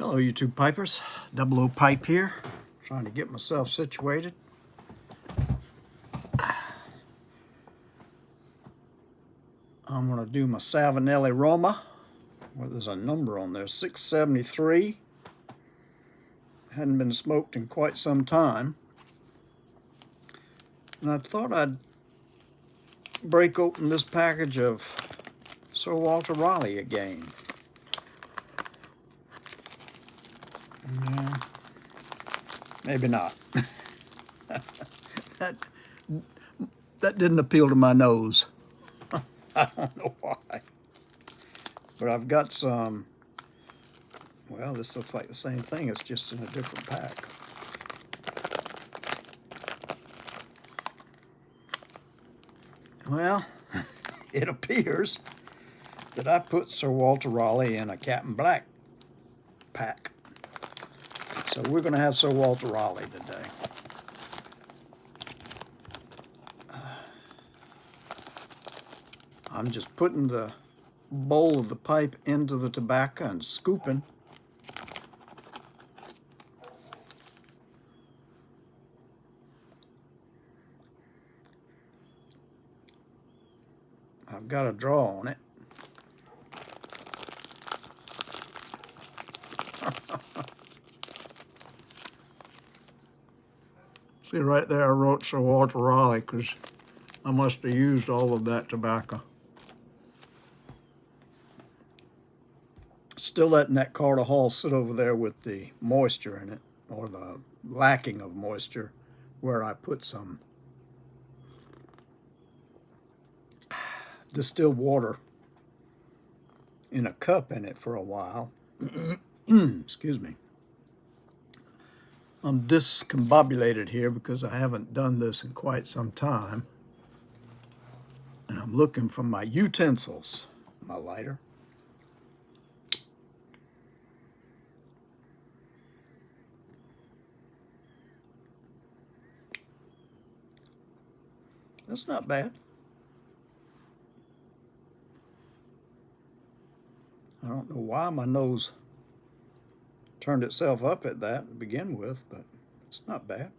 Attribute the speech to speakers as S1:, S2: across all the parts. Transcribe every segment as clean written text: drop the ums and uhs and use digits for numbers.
S1: Hello YouTube pipers, Double O Pipe here, trying to get myself situated. I'm going to do my Savinelli Roma. Well, there's a number on there, 673. Hadn't been smoked in quite some time. And I thought I'd break open this package of Sir Walter Raleigh again. Yeah, maybe not. that didn't appeal to my nose. I don't know why. But I've got some, well, this looks like the same thing, it's just in a different pack. Well, it appears that I put Sir Walter Raleigh in a Captain Black pack. So we're going to have Sir Walter Raleigh today. I'm just putting the bowl of the pipe into the tobacco and scooping. I've got a draw on it. See right there I wrote Sir Walter Raleigh because I must have used all of that tobacco. Still letting that Carter Hall sit over there with the moisture in it, or the lacking of moisture, where I put some distilled water in a cup in it for a while. Excuse me. I'm discombobulated here because I haven't done this in quite some time. And I'm looking for my utensils, my lighter. That's not bad. I don't know why my nose turned itself up at that to begin with, but it's not bad.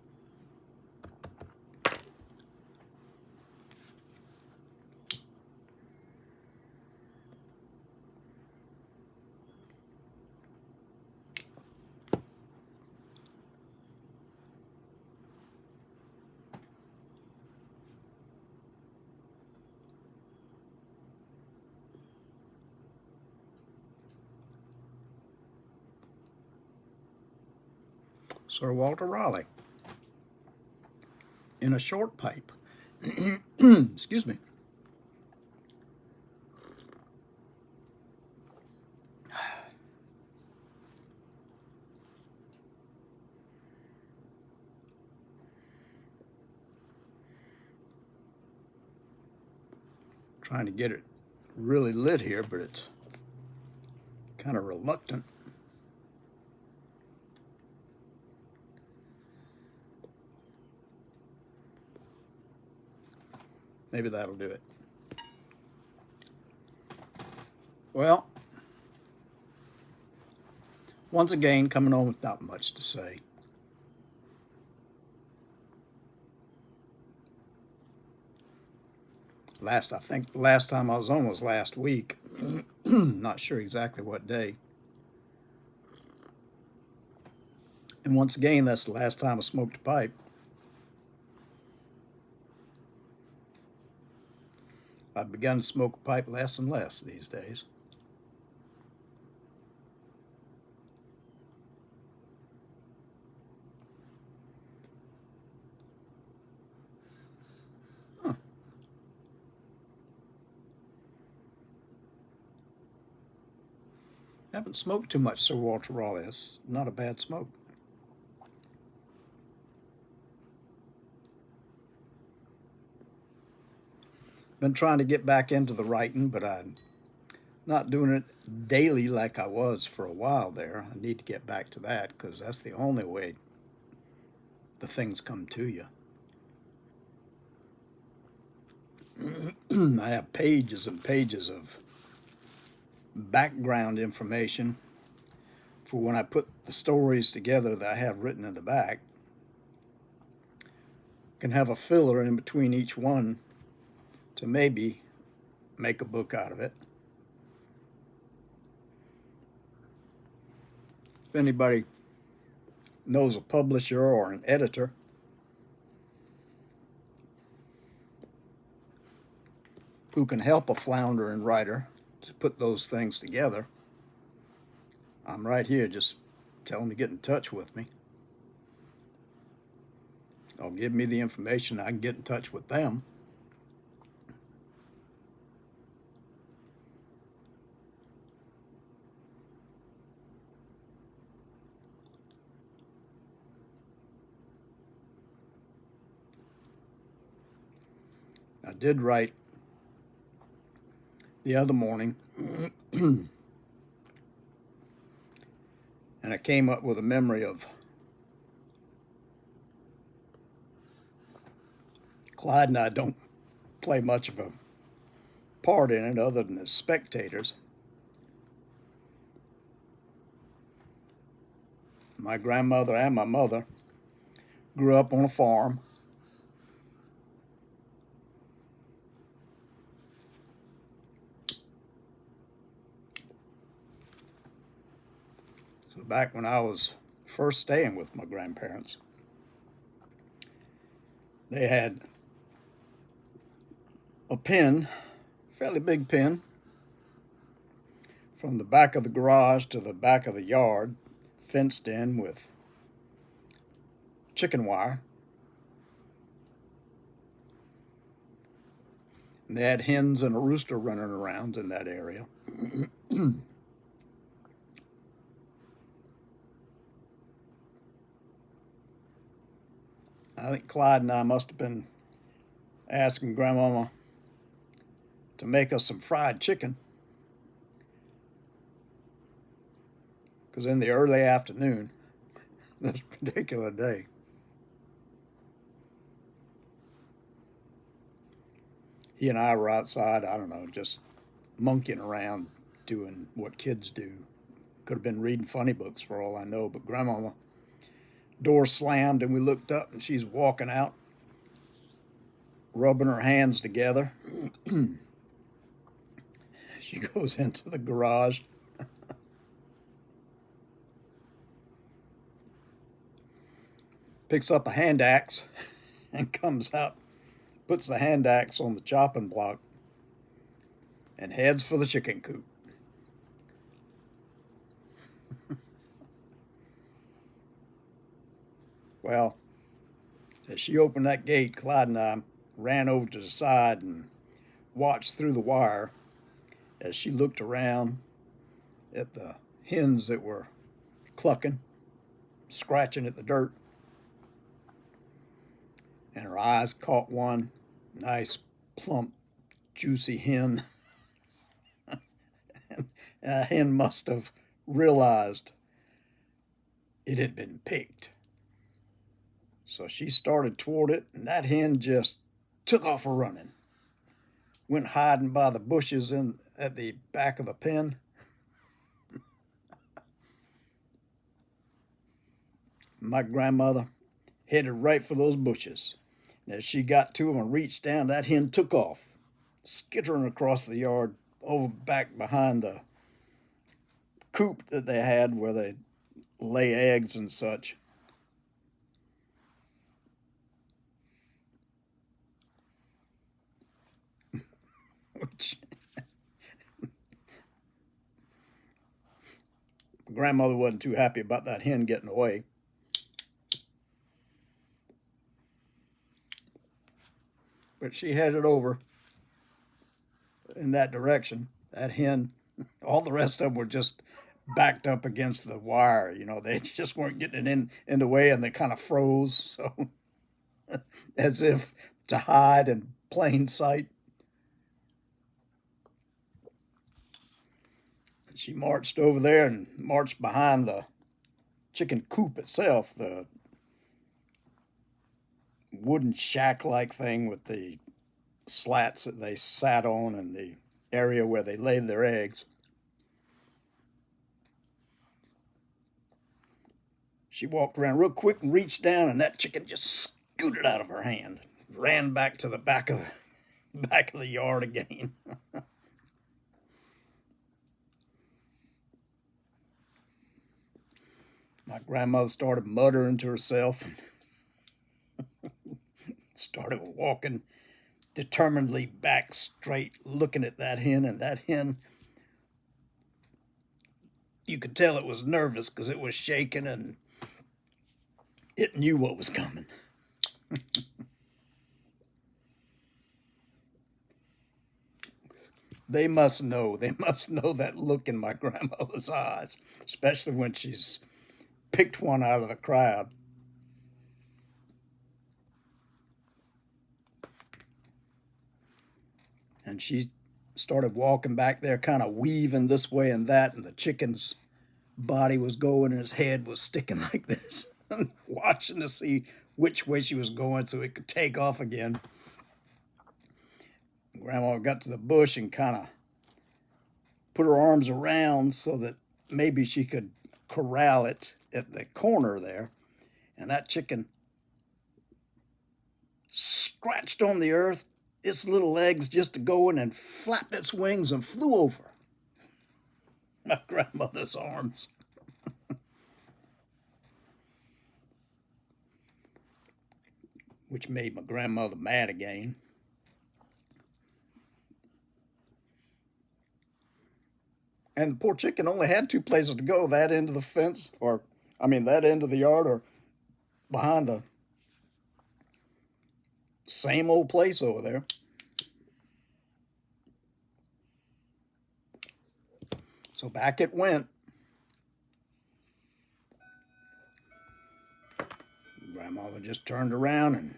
S1: Sir Walter Raleigh in a short pipe. Excuse me. Trying to get it really lit here, but it's kind of reluctant. Maybe that'll do it. Well, once again, coming on with not much to say. I think the last time I was on was last week. Not sure exactly what day. And once again, that's the last time I smoked a pipe. I've begun to smoke a pipe less and less these days. Huh. I haven't smoked too much Sir Walter Raleigh. It's not a bad smoke. Been trying to get back into the writing, but I'm not doing it daily like I was for a while there. I need to get back to that because that's the only way the things come to you. I have pages and pages of background information for when I put the stories together that I have written in the back. Can have a filler in between each one to maybe make a book out of it. If anybody knows a publisher or an editor who can help a floundering writer to put those things together, I'm right here. Just tell them to get in touch with me. They'll give me the information. I can get in touch with them. I did write the other morning and I came up with a memory of Clyde and I don't play much of a part in it other than as spectators. My grandmother and my mother grew up on a farm. So back when I was first staying with my grandparents, they had a pen, fairly big pen, from the back of the garage to the back of the yard, fenced in with chicken wire. And they had hens and a rooster running around in that area. I think Clyde and I must have been asking Grandmama to make us some fried chicken, because in the early afternoon, this particular day, he and I were outside, I don't know, just monkeying around, doing what kids do. Could have been reading funny books for all I know, but Grandmama, door slammed and we looked up and she's walking out, rubbing her hands together. She goes into the garage. Picks up a hand axe and comes out, puts the hand axe on the chopping block, and heads for the chicken coop. Well, as she opened that gate, Clyde and I ran over to the side and watched through the wire as she looked around at the hens that were clucking, scratching at the dirt. And her eyes caught one nice, plump, juicy hen. And a hen must have realized it had been picked. So she started toward it, and that hen just took off a running. Went hiding by the bushes at the back of the pen. My grandmother headed right for those bushes. And as she got to them and reached down, that hen took off, skittering across the yard, over back behind the coop that they had where they lay eggs and such. Which my grandmother wasn't too happy about that hen getting away. But she headed over in that direction. That hen, all the rest of them were just backed up against the wire. You know, they just weren't getting it in the way, and they kind of froze, so as if to hide in plain sight. And she marched over there and marched behind the chicken coop itself, the wooden shack-like thing with the slats that they sat on and the area where they laid their eggs. She walked around real quick and reached down, and that chicken just scooted out of her hand, ran back to the back of the yard again. My grandmother started muttering to herself and started walking determinedly back straight, looking at that hen, and that hen, you could tell it was nervous because it was shaking and it knew what was coming. They must know. They must know that look in my grandmother's eyes, especially when she's picked one out of the crowd. And she started walking back there, kind of weaving this way and that, and the chicken's body was going and his head was sticking like this, watching to see which way she was going so it could take off again. Grandma got to the bush and kind of put her arms around so that maybe she could corral it at the corner there. And that chicken scratched on the earth, its little legs just going, and flapped its wings and flew over my grandmother's arms. Which made my grandmother mad again. And the poor chicken only had two places to go, that end of the fence, that end of the yard, or behind the same old place over there. So back it went. Grandmother just turned around and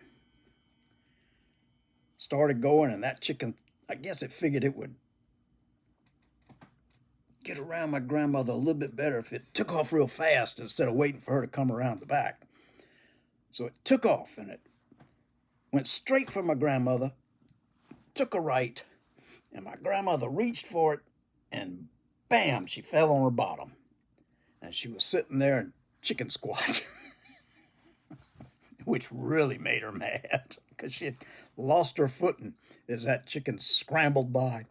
S1: started going, and that chicken, I guess it figured it would get around my grandmother a little bit better if it took off real fast instead of waiting for her to come around the back. So it took off, and it went straight for my grandmother, took a right, and my grandmother reached for it, and bam, she fell on her bottom. And she was sitting there in chicken squat, which really made her mad because she had lost her footing as that chicken scrambled by.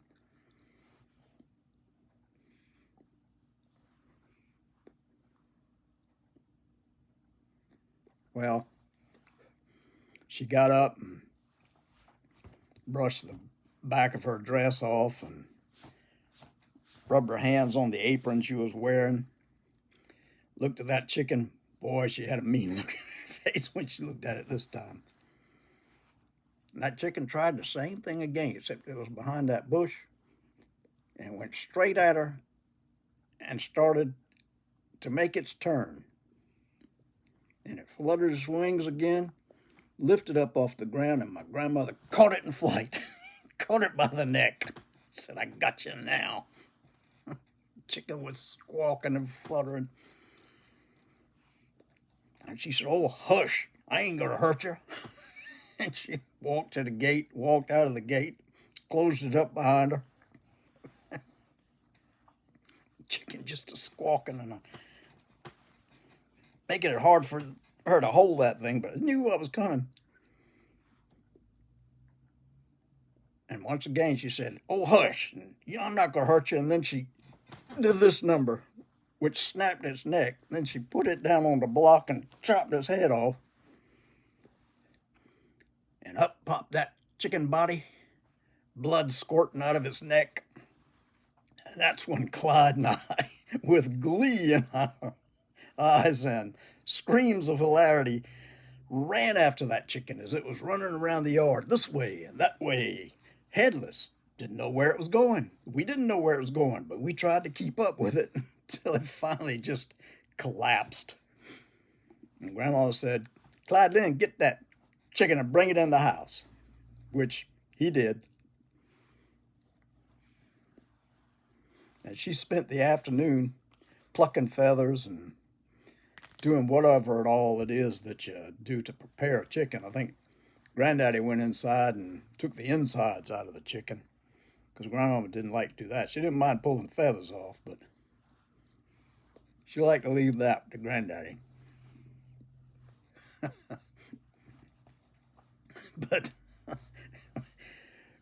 S1: Well, she got up and brushed the back of her dress off and rubbed her hands on the apron she was wearing. Looked at that chicken. Boy, she had a mean look in her face when she looked at it this time. And that chicken tried the same thing again, except it was behind that bush, and went straight at her and started to make its turn. And it fluttered its wings again, lifted up off the ground, and my grandmother caught it in flight, caught it by the neck, said, "I got you now." Chicken was squawking and fluttering. And she said, "Oh, hush, I ain't gonna hurt you." And she walked to the gate, walked out of the gate, closed it up behind her. Chicken just a squawking and making it hard for her to hold that thing, but I knew what was coming. And once again, she said, "Oh, hush, I'm not gonna hurt you." And then she did this number, which snapped its neck. Then she put it down on the block and chopped its head off. And up popped that chicken body, blood squirting out of its neck. And that's when Clyde and I, with glee in our eyes and screams of hilarity, ran after that chicken as it was running around the yard this way and that way, headless. Didn't know where it was going. We didn't know where it was going, but we tried to keep up with it until it finally just collapsed. And Grandma said, "Clyde Lynn, get that chicken and bring it in the house," which he did. And she spent the afternoon plucking feathers and doing whatever at all it is that you do to prepare a chicken. I think Granddaddy went inside and took the insides out of the chicken because Grandmama didn't like to do that. She didn't mind pulling feathers off, but she liked to leave that to Granddaddy. But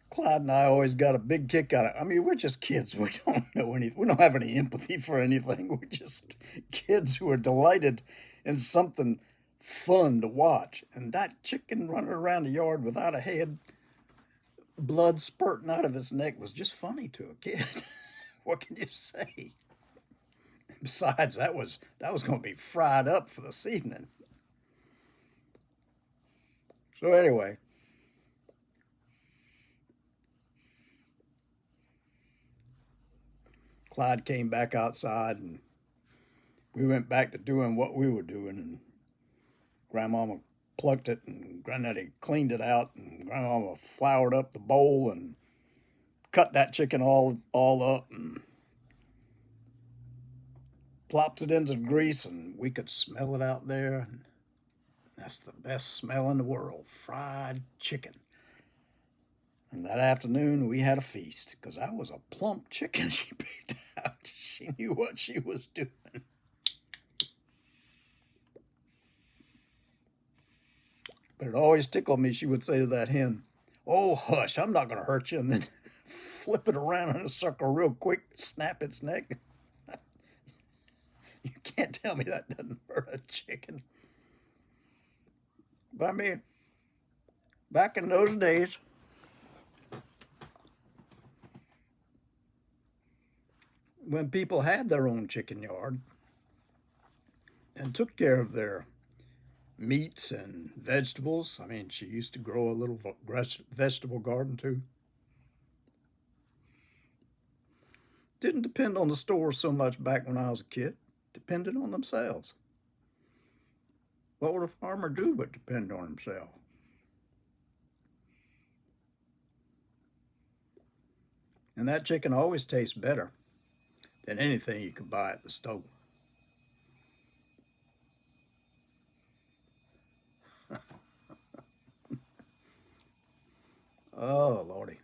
S1: Clyde and I always got a big kick out of it. I mean, we're just kids. We don't know anything. We don't have any empathy for anything. We're just kids who are delighted in something fun to watch. And that chicken running around the yard without a head, blood spurting out of its neck, was just funny to a kid. What can you say? Besides, that was going to be fried up for this evening. So anyway, Clyde came back outside, and we went back to doing what we were doing. And Grandmama plucked it, and Granddaddy cleaned it out, and Grandmama floured up the bowl and cut that chicken all up and plopped it into the grease, and we could smell it out there. That's the best smell in the world, fried chicken. And that afternoon we had a feast, because that was a plump chicken she picked out. She knew what she was doing. But it always tickled me. She would say to that hen, "Oh, hush, I'm not going to hurt you," and then flip it around in a circle real quick, snap its neck. You can't tell me that doesn't hurt a chicken. But I mean, back in those days, when people had their own chicken yard and took care of their meats and vegetables. I mean, she used to grow a little vegetable garden too. Didn't depend on the store so much back when I was a kid. Depended on themselves. What would a farmer do but depend on himself? And that chicken always tastes better than anything you could buy at the store. Oh, Lordy.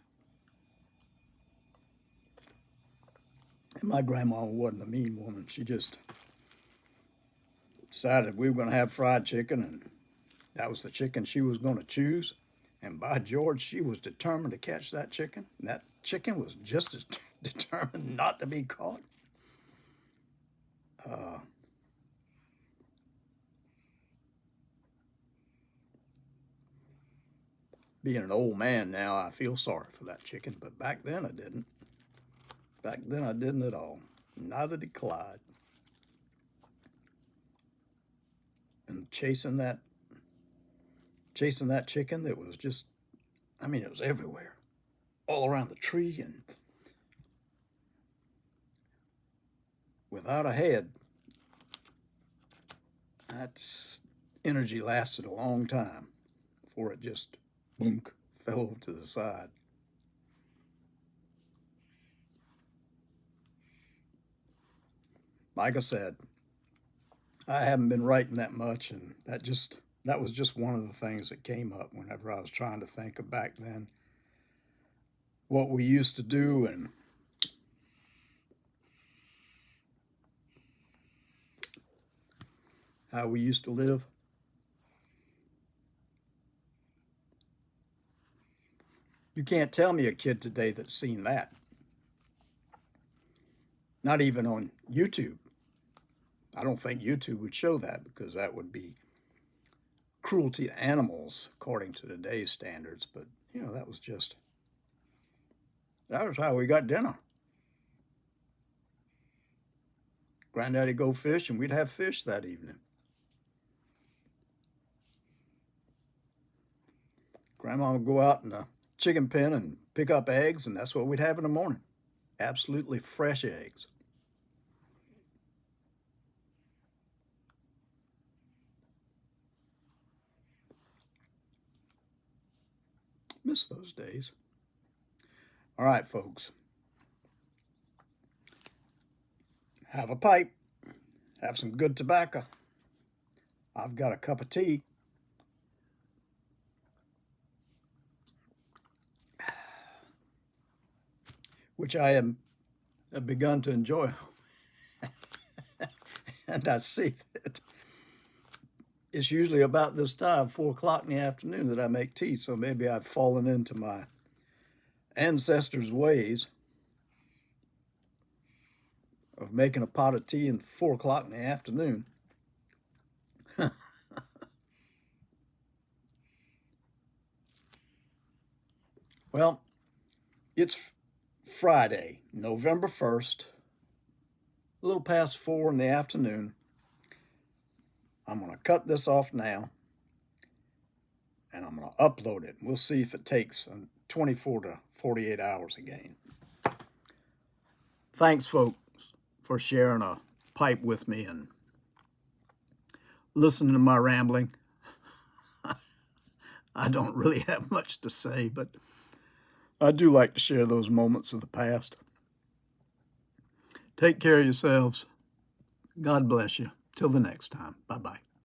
S1: And my grandma wasn't a mean woman. She just decided we were going to have fried chicken, and that was the chicken she was going to choose. And by George, she was determined to catch that chicken. And that chicken was just as determined not to be caught. Uh, Being an old man now, I feel sorry for that chicken, but back then I didn't. Back then I didn't at all. Neither did Clyde. And chasing that chicken, it was just, I mean, it was everywhere, all around the tree, and without a head. That energy lasted a long time before it just boom, fell over to the side. Like I said, I haven't been writing that much, and that was just one of the things that came up whenever I was trying to think of back then what we used to do and how we used to live. You can't tell me a kid today that's seen that. Not even on YouTube. I don't think YouTube would show that, because that would be cruelty to animals according to today's standards. But, that was how we got dinner. Granddaddy go fish, and we'd have fish that evening. Grandma would go out in the chicken pen and pick up eggs, and that's what we'd have in the morning. Absolutely fresh eggs. Miss those days. All right, folks. Have a pipe. Have some good tobacco. I've got a cup of tea. Which I have begun to enjoy. And I see that it's usually about this time, 4 o'clock in the afternoon, that I make tea. So maybe I've fallen into my ancestors' ways of making a pot of tea at 4 o'clock in the afternoon. Well, it's Friday, November 1st, a little past 4 in the afternoon. I'm going to cut this off now, and I'm going to upload it. We'll see if it takes 24 to 48 hours again. Thanks, folks, for sharing a pipe with me and listening to my rambling. I don't really have much to say, but I do like to share those moments of the past. Take care of yourselves. God bless you. Till the next time. Bye-bye.